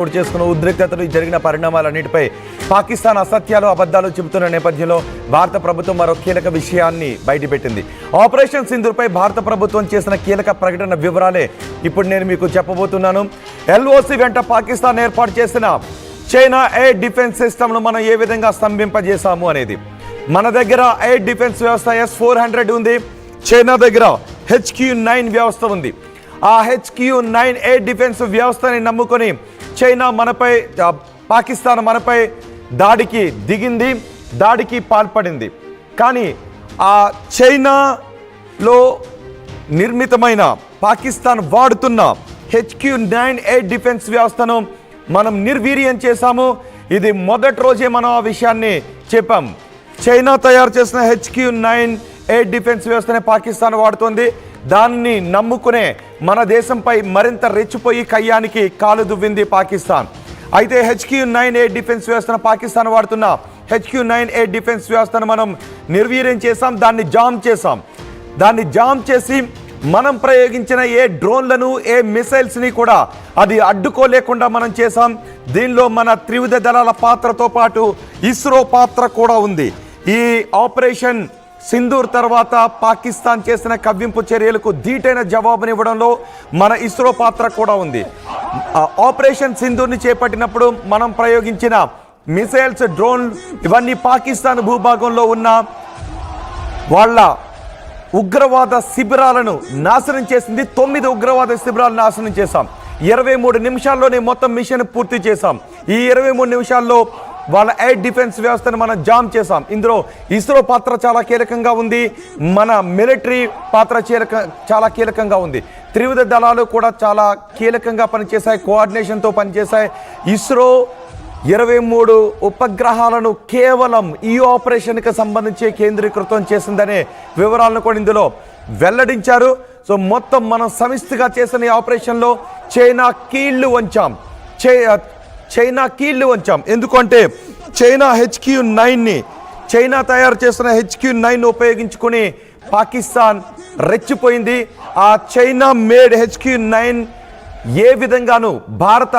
చోటు చేసుకున్న ఉద్రిక్తతలు జరిగిన పరిణామాలన్నిటిపై పాకిస్తాన్ అసత్యాలు అబద్ధాలు చెబుతున్న నేపథ్యంలో భారత ప్రభుత్వం మరో కీలక విషయాన్ని బయటపెట్టింది. ఆపరేషన్ సింధూర్పై భారత ప్రభుత్వం చేసిన కీలక ప్రకటన వివరాలే ఇప్పుడు నేను మీకు చెప్పబోతున్నాను. ఎల్ఓసి వెంట పాకిస్తాన్ ఏర్పాటు చేసిన చైనా ఎయిర్ డిఫెన్స్ సిస్టమ్ను మనం ఏ విధంగా స్తంభింపజేశాము అనేది. మన దగ్గర ఎయిర్ డిఫెన్స్ వ్యవస్థ S-400 ఉంది. చైనా దగ్గర HQ-9 వ్యవస్థ ఉంది. ఆ HQ-9 ఎయిర్ డిఫెన్స్ వ్యవస్థని నమ్ముకొని చైనా మనపై పాకిస్తాన్ మనపై దాడికి దిగింది, దాడికి పాల్పడింది. కానీ ఆ చైనాలో నిర్మితమైన పాకిస్తాన్ వాడుతున్న HQ-9 ఎయిర్ డిఫెన్స్ వ్యవస్థను మనం నిర్వీర్యం చేశాము. ఇది మొదటి రోజే మనం ఆ విషయాన్ని చెప్పాం. చైనా తయారు చేసిన HQ-9 ఎయిర్ డిఫెన్స్ వ్యవస్థనే పాకిస్తాన్ వాడుతోంది. దాన్ని నమ్ముకునే మన దేశంపై మరింత రెచ్చిపోయి కయ్యానికి కాలు దువ్వింది పాకిస్తాన్. అయితే HQ-9 ఎయిర్ డిఫెన్స్ వ్యవస్థను పాకిస్తాన్ వాడుతున్న HQ-9 ఎయిర్ డిఫెన్స్ వ్యవస్థను మనం నిర్వీర్యం చేశాం, దాన్ని జామ్ చేసి మనం ప్రయోగించిన ఏ డ్రోన్లను ఏ మిసైల్స్ని కూడా అది అడ్డుకోలేకుండా మనం చేశాం. దీనిలో మన త్రివిధ దళాల పాత్రతో పాటు ఇస్రో పాత్ర కూడా ఉంది. ఈ ఆపరేషన్ సింధూర్ తర్వాత పాకిస్తాన్ చేసిన కవ్వింపు చర్యలకు ధీటైన జవాబునివ్వడంలో మన ఇస్రో పాత్ర కూడా ఉంది. ఆపరేషన్ సింధూర్ని చేపట్టినప్పుడు మనం ప్రయోగించిన మిసైల్స్, డ్రోన్ ఇవన్నీ పాకిస్తాన్ భూభాగంలో ఉన్న వాళ్ళ ఉగ్రవాద శిబిరాలను నాశనం చేసింది. 9 ఉగ్రవాద శిబిరాలను నాశనం చేశాం. 23 నిమిషాల్లోనే మొత్తం మిషన్ పూర్తి చేశాం. ఈ 23 నిమిషాల్లో వాళ్ళ ఎయిర్ డిఫెన్స్ వ్యవస్థను మనం జామ్ చేశాం. ఇందులో ఇస్రో పాత్ర చాలా కీలకంగా ఉంది, మన మిలిటరీ పాత్ర చాలా కీలకంగా ఉంది. త్రివిధ దళాలు కూడా చాలా కీలకంగా పనిచేశాయి, కోఆర్డినేషన్తో పనిచేశాయి. ఇస్రో 23 ఉపగ్రహాలను కేవలం ఈ ఆపరేషన్కి సంబంధించి కేంద్రీకృతం చేసిందనే వివరాలను కూడా ఇందులో వెల్లడించారు. సో మొత్తం మనం సమిష్టిగా చేసిన ఈ ఆపరేషన్లో చైనా కీళ్లు వంచాం. ఎందుకంటే చైనా HQ-9ని చైనా తయారు చేసిన HQ-9 ఉపయోగించుకుని పాకిస్తాన్ రెచ్చిపోయింది. ఆ చైనా మేడ్ HQ-9 ఏ విధంగానూ భారత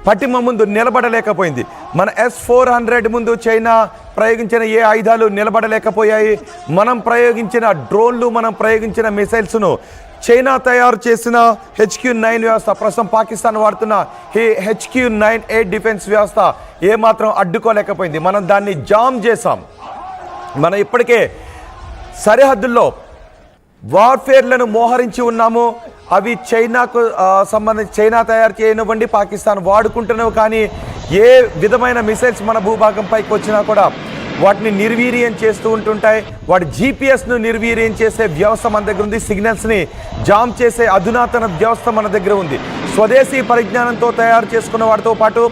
పటిమ ముందు నిలబడలేకపోయింది. మన S-400 ముందు చైనా ప్రయోగించిన ఏ ఆయుధాలు నిలబడలేకపోయాయి. మనం ప్రయోగించిన డ్రోన్లు, మనం ప్రయోగించిన మిసైల్స్ను చైనా తయారు చేసిన HQ-9 వ్యవస్థ, ప్రస్తుతం పాకిస్తాన్ వాడుతున్న ఈ HQ-9 ఎయిర్ డిఫెన్స్ వ్యవస్థ ఏమాత్రం అడ్డుకోలేకపోయింది. మనం దాన్ని జామ్ చేశాం. మనం ఇప్పటికే సరిహద్దుల్లో వార్ఫేర్లను మోహరించి ఉన్నాము. అవి చైనాకు సంబంధించి చైనా తయారు చేయనివ్వండి, పాకిస్తాన్ వాడుకుంటున్నావు. కానీ ఏ విధమైన మిసైల్స్ మన భూభాగంపైకి వచ్చినా కూడా వాటిని నిర్వీర్యం చేస్తూ ఉంటుంటాయి. వాటి GPSను నిర్వీర్యం చేసే వ్యవస్థ మన దగ్గర ఉంది. సిగ్నల్స్ని జామ్ చేసే అధునాతన వ్యవస్థ మన దగ్గర ఉంది. స్వదేశీ పరిజ్ఞానంతో తయారు చేసుకున్న వాటితో పాటు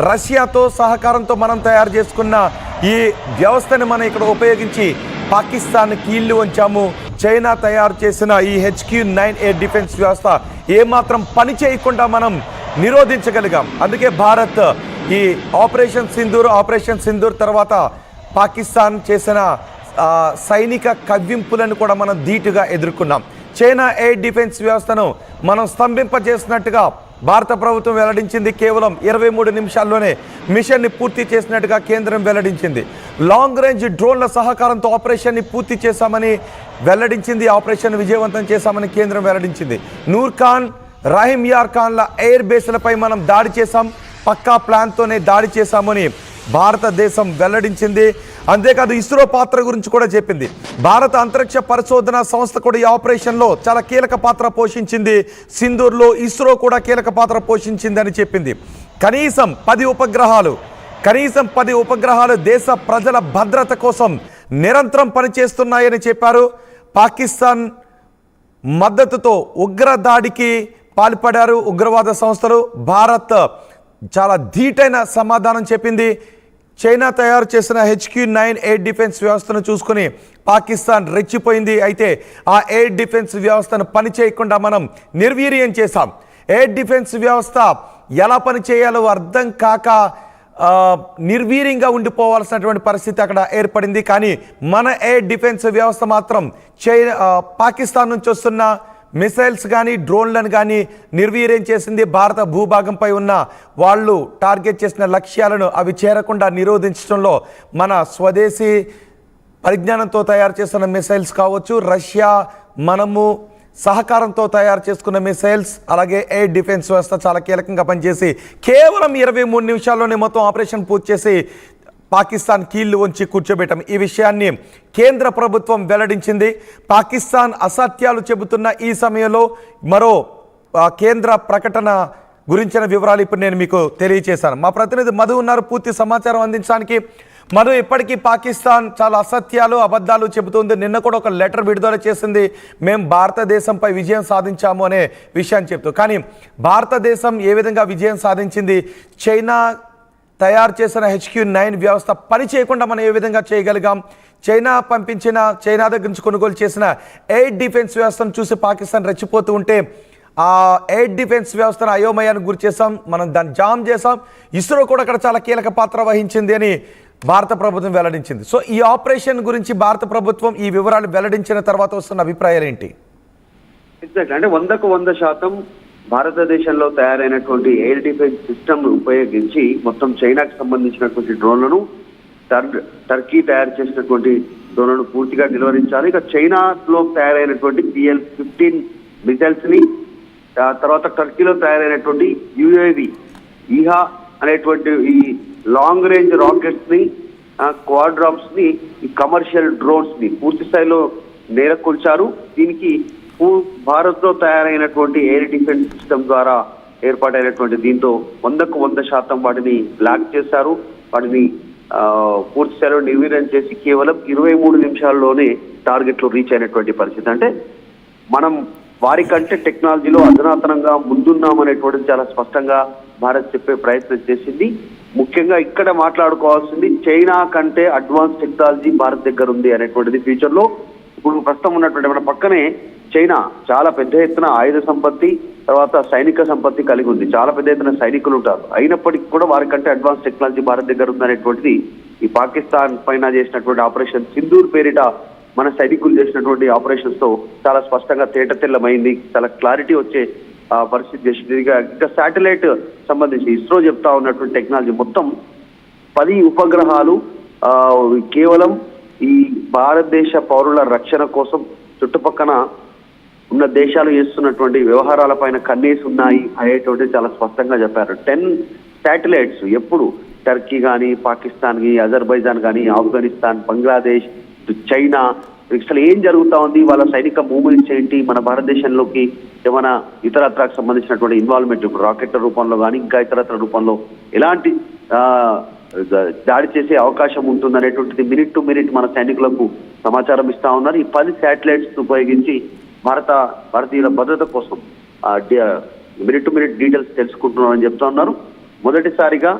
రష్యాతో సహకారంతో మనం తయారు చేసుకున్న ఈ వ్యవస్థని మనం ఇక్కడ ఉపయోగించి పాకిస్తాన్ కీళ్లు వంచాము. చైనా తయారు చేసిన ఈ HQ-9 ఎయిర్ డిఫెన్స్ వ్యవస్థ ఏమాత్రం పని చేయకుండా మనం నిరోధించగలిగాం. అందుకే భారత్ ఈ ఆపరేషన్ సింధూర్ తర్వాత పాకిస్తాన్ చేసిన సైనిక కవ్వింపులను కూడా మనం ధీటుగా ఎదుర్కొన్నాం. చైనా ఎయిర్ డిఫెన్స్ వ్యవస్థను మనం స్తంభింపజేసినట్టుగా భారత ప్రభుత్వం వెల్లడించింది. కేవలం 23 నిమిషాల్లోనే మిషన్ని పూర్తి చేసినట్టుగా కేంద్రం వెల్లడించింది. లాంగ్ రేంజ్ డ్రోన్ల సహకారంతో ఆపరేషన్ని పూర్తి చేశామని వెల్లడించింది. ఆపరేషన్ విజయవంతం చేశామని కేంద్రం వెల్లడించింది. నూర్ ఖాన్, రహీం యార్ ఖాన్ల ఎయిర్ బేస్లపై మనం దాడి చేశాం, పక్కా ప్లాన్తోనే దాడి చేశామని భారతదేశం వెల్లడించింది. అంతేకాదు ఇస్రో పాత్ర గురించి కూడా చెప్పింది. భారత అంతరిక్ష పరిశోధన సంస్థ కూడా ఈ ఆపరేషన్లో చాలా కీలక పాత్ర పోషించింది. సింధూర్లో ఇస్రో కూడా కీలక పాత్ర పోషించిందని చెప్పింది. కనీసం 10 ఉపగ్రహాలు దేశ ప్రజల భద్రత కోసం నిరంతరం పనిచేస్తున్నాయని చెప్పారు. పాకిస్తాన్ మద్దతుతో ఉగ్ర దాడికి పాల్పడారు ఉగ్రవాద సంస్థలు. భారత్ చాలా ధీటైన సమాధానం చెప్పింది. చైనా తయారు చేసిన HQ-9 ఎయిర్ డిఫెన్స్ వ్యవస్థను చూసుకుని పాకిస్తాన్ రెచ్చిపోయింది. అయితే ఆ ఎయిర్ డిఫెన్స్ వ్యవస్థను పని చేయకుండా మనం నిర్వీర్యం చేశాం. ఎయిర్ డిఫెన్స్ వ్యవస్థ ఎలా పని చేయాలో అర్థం కాక నిర్వీర్యంగా ఉండిపోవాల్సినటువంటి పరిస్థితి అక్కడ ఏర్పడింది. కానీ మన ఎయిర్ డిఫెన్స్ వ్యవస్థ మాత్రం పాకిస్తాన్ నుంచి వస్తున్న మిసైల్స్ కానీ డ్రోన్లను కానీ నిర్వీర్యం చేసింది. భారత భూభాగంపై ఉన్న వాళ్ళు టార్గెట్ చేసిన లక్ష్యాలను అవి చేరకుండా నిరోధించడంలో మన స్వదేశీ పరిజ్ఞానంతో తయారు చేసిన మిసైల్స్ కావచ్చు, రష్యా మనము సహకారంతో తయారు చేసుకున్న మిసైల్స్, అలాగే ఎయిర్ డిఫెన్స్ వ్యవస్థ చాలా కీలకంగా పనిచేసి కేవలం 23 నిమిషాల్లోనే మొత్తం ఆపరేషన్ పూర్తి చేసి పాకిస్తాన్ కీళ్లు వంచి కూర్చోబెట్టాం. ఈ విషయాన్ని కేంద్ర ప్రభుత్వం వెల్లడించింది. పాకిస్తాన్ అసత్యాలు చెబుతున్న ఈ సమయంలో మరో కేంద్ర ప్రకటన గురించిన వివరాలు ఇప్పుడు నేను మీకు తెలియజేశాను. మా ప్రతినిధి మధు ఉన్నారు పూర్తి సమాచారం అందించడానికి. మధు, ఇప్పటికీ పాకిస్తాన్ చాలా అసత్యాలు అబద్ధాలు చెబుతుంది. నిన్న కూడా ఒక లెటర్ విడుదల చేసింది, మేము భారతదేశంపై విజయం సాధించాము అనే విషయాన్ని చెప్తూ. కానీ భారతదేశం ఏ విధంగా విజయం సాధించింది, చైనా తయారు చేసిన HQ-9 వ్యవస్థ పని చేయకుండా మనం ఏ విధంగా చేయగలిగాం, చైనా దగ్గర నుంచి కొనుగోలు చేసిన ఎయిర్ డిఫెన్స్ వ్యవస్థను చూసి పాకిస్తాన్ రెచ్చిపోతూ ఉంటే ఆ ఎయిర్ డిఫెన్స్ వ్యవస్థను అయోమయానికి గురి చేసాం, మనం దాన్ని జామ్ చేసాం. ఇస్రో కూడా అక్కడ చాలా కీలక పాత్ర వహించింది అని భారత ప్రభుత్వం వెల్లడించింది. సో ఈ ఆపరేషన్ గురించి భారత ప్రభుత్వం ఈ వివరాలు వెల్లడించిన తర్వాత వస్తున్న అభిప్రాయాలు ఏంటి? ఎగ్జాక్ట్ అంటే 100% భారతదేశంలో తయారైనటువంటి ఎయిర్ డిఫెన్స్ సిస్టమ్ ఉపయోగించి మొత్తం చైనాకి సంబంధించినటువంటి డ్రోన్లను టర్కీ తయారు చేసినటువంటి డ్రోన్లను పూర్తిగా నిలువరించాలి. ఇక చైనాలో తయారైనటువంటి PL-15 మిసైల్స్ ని, తర్వాత టర్కీలో తయారైనటువంటి UAV ఈహా అనేటువంటి ఈ లాంగ్ రేంజ్ రాకెట్స్ ని, క్వాడ్రాప్స్ ని, ఈ కమర్షియల్ డ్రోన్స్ ని పూర్తి స్థాయిలో నేలకొల్చారు. దీనికి భారత్ లో తయారైనటువంటి ఎయిర్ డిఫెన్స్ సిస్టమ్ ద్వారా ఏర్పాటైనటువంటి దీంతో 100% వాటిని బ్లాక్ చేశారు. వాటిని పూర్తి స్థాయిలో నిర్వీర్యం చేసి కేవలం 23 నిమిషాల్లోనే టార్గెట్ లో రీచ్ అయినటువంటి పరిస్థితి. అంటే మనం వారికంటే టెక్నాలజీలో అధునాతనంగా ముందున్నామనేటువంటిది చాలా స్పష్టంగా భారత్ చెప్పే ప్రయత్నం చేసింది. ముఖ్యంగా ఇక్కడ మాట్లాడుకోవాల్సింది చైనా కంటే అడ్వాన్స్ టెక్నాలజీ భారత్ దగ్గర ఉంది అనేటువంటిది. ఫ్యూచర్ లో ఇప్పుడు ప్రస్తుతం ఉన్నటువంటి మన పక్కనే చైనా చాలా పెద్ద ఎత్తున ఆయుధ సంపత్తి, తర్వాత సైనిక సంపత్తి కలిగి ఉంది. చాలా పెద్ద ఎత్తున సైనికులు ఉంటారు. అయినప్పటికీ కూడా వారికంటే అడ్వాన్స్ టెక్నాలజీ భారత్ దగ్గర ఉంది అనేటువంటిది ఈ పాకిస్తాన్ పైన చేసినటువంటి ఆపరేషన్ సింధూర్ పేరిట మన సైనికులు చేసినటువంటి ఆపరేషన్స్ తో చాలా స్పష్టంగా తేటతెల్లమైంది. చాలా క్లారిటీ వచ్చే పరిస్థితి చేసింది. ఇంకా శాటిలైట్ సంబంధించి ఇస్రో చెప్తా ఉన్నటువంటి టెక్నాలజీ మొత్తం 10 ఉపగ్రహాలు కేవలం ఈ భారతదేశ పౌరుల రక్షణ కోసం చుట్టుపక్కల ఉన్న దేశాలు చేస్తున్నటువంటి వ్యవహారాల పైన కన్నేసి ఉన్నాయి అనేటువంటిది చాలా స్పష్టంగా చెప్పారు. 10 శాటిలైట్స్ ఎప్పుడు టర్కీ కానీ, పాకిస్తాన్ కానీ, అజర్బైజాన్ కానీ, ఆఫ్ఘనిస్తాన్, బంగ్లాదేశ్, చైనా, అసలు ఏం జరుగుతా ఉంది, వాళ్ళ సైనిక మూవ్మెంట్స్ ఏంటి, మన భారతదేశంలోకి ఏమైనా ఇతరత్రకు సంబంధించినటువంటి ఇన్వాల్వ్మెంట్ ఇప్పుడు రాకెట్ల రూపంలో కానీ ఇంకా ఇతరత్ర రూపంలో ఎలాంటి దాడి చేసే అవకాశం ఉంటుంది అనేటువంటిది మినిట్ టు మినిట్ మన సైనికులకు సమాచారం ఇస్తా ఉన్నారు. ఈ 10 శాటిలైట్స్ ఉపయోగించి భారతీయుల భద్రత కోసం మినిట్ టు మినిట్ డీటెయిల్స్ తెలుసుకుంటున్నారని చెప్తా ఉన్నారు. మొదటిసారిగా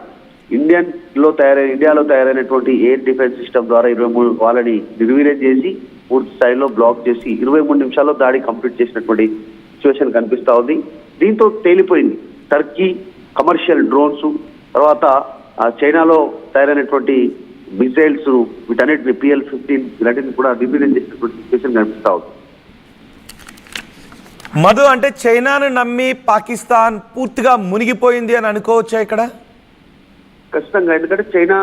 ఇండియాలో తయారైనటువంటి ఎయిర్ డిఫెన్స్ సిస్టమ్ ద్వారా 23 వాళ్ళని నిర్వీర్యం చేసి పూర్తి స్థాయిలో బ్లాక్ చేసి 23 నిమిషాల్లో దాడి కంప్లీట్ చేసినటువంటి సిచ్యువేషన్ కనిపిస్తా ఉంది. దీంతో తేలిపోయింది టర్కీ కమర్షియల్ డ్రోన్స్, తర్వాత చైనాలో తయారైనటువంటి మిసైల్స్, వీటన్నిటిని PL-15 ఇలాంటివి కూడా నిర్వీర్యం చేసినటువంటి సిచ్యువేషన్ కనిపిస్తా ఉంది. మధు, అంటే చైనాను నమ్మి పాకిస్తాన్ పూర్తిగా మునిగిపోయింది అని అనుకోవచ్చా ఇక్కడ? ఖచ్చితంగా, ఎందుకంటే చైనా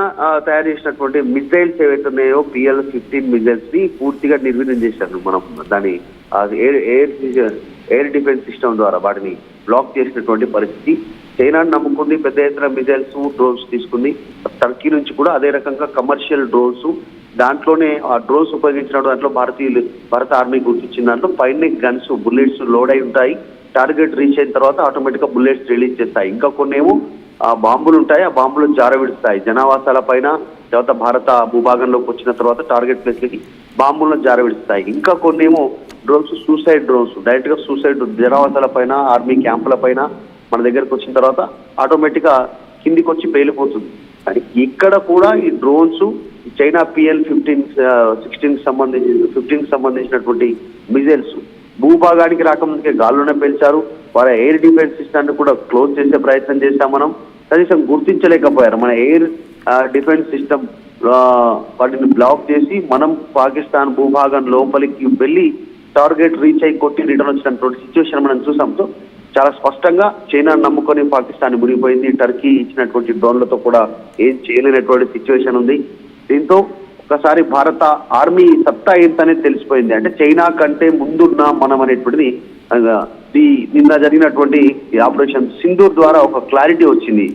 తయారు చేసినటువంటి మిసైల్స్ ఏవైతే ఉన్నాయో PL-15 మిసైల్స్ ని పూర్తిగా నిర్వీర్యం చేశారు. మనం దాని ఎయిర్ డిఫెన్స్ సిస్టమ్ ద్వారా వాటిని బ్లాక్ చేసినటువంటి పరిస్థితి. చైనాను నమ్ముకుంది, పెద్ద ఎత్తున మిసైల్స్, డ్రోన్స్ తీసుకుంది. టర్కీ నుంచి కూడా అదే రకంగా కమర్షియల్ డ్రోన్స్, దాంట్లోనే ఆ డ్రోన్స్ ఉపయోగించిన దాంట్లో భారత ఆర్మీ గుర్తించిన దాంట్లో పైన గన్స్, బుల్లెట్స్ లోడ్ అయి ఉంటాయి. టార్గెట్ రీచ్ అయిన తర్వాత ఆటోమేటిక్ గా బుల్లెట్స్ రిలీజ్ చేస్తాయి. ఇంకా కొన్ని ఏమో బాంబులు ఉంటాయి, ఆ బాంబులు జారవిడుస్తాయి జనావాసాల పైన. తర్వాత భారత భూభాగంలోకి వచ్చిన తర్వాత టార్గెట్ ప్లేస్లకి బాంబులను జారవిడుస్తాయి. ఇంకా కొన్ని ఏమో డ్రోన్స్ సూసైడ్ డ్రోన్స్, డైరెక్ట్ గా సూసైడ్ జనావాసాల పైన, ఆర్మీ క్యాంపుల పైన మన దగ్గరకు వచ్చిన తర్వాత ఆటోమేటిక్ గా కిందికి వచ్చి పేలిపోతుంది. కానీ ఇక్కడ కూడా ఈ డ్రోన్స్ చైనా PL-15 సంబంధించినటువంటి మిజైల్స్ భూభాగానికి రాకముందుకే గాల్లోనే పేల్చారు. వాళ్ళ ఎయిర్ డిఫెన్స్ సిస్టమ్ కూడా క్లోజ్ చేసే ప్రయత్నం చేశాం. మనం కనీసం గుర్తించలేకపోయారు. మన ఎయిర్ డిఫెన్స్ సిస్టమ్ వాటిని బ్లాక్ చేసి మనం పాకిస్తాన్ భూభాగం లోపలికి వెళ్ళి టార్గెట్ రీచ్ అయి కొట్టి రిటర్న్ వచ్చినటువంటి సిచ్యువేషన్ మనం చూసాం. సో చాలా స్పష్టంగా చైనా నమ్ముకొని పాకిస్తాన్ మునిగిపోయింది. టర్కీ ఇచ్చినటువంటి డ్రోన్లతో కూడా ఏం చేయలేనటువంటి సిచ్యువేషన్ ఉంది. దీంతో ఒకసారి భారత ఆర్మీ సత్తా ఏంటనేది తెలిసిపోయింది. అంటే చైనా కంటే ముందున్న మనం అనేటువంటిది నిన్న జరిగినటువంటి ఆపరేషన్ సింధూర్ ద్వారా ఒక క్లారిటీ వచ్చింది.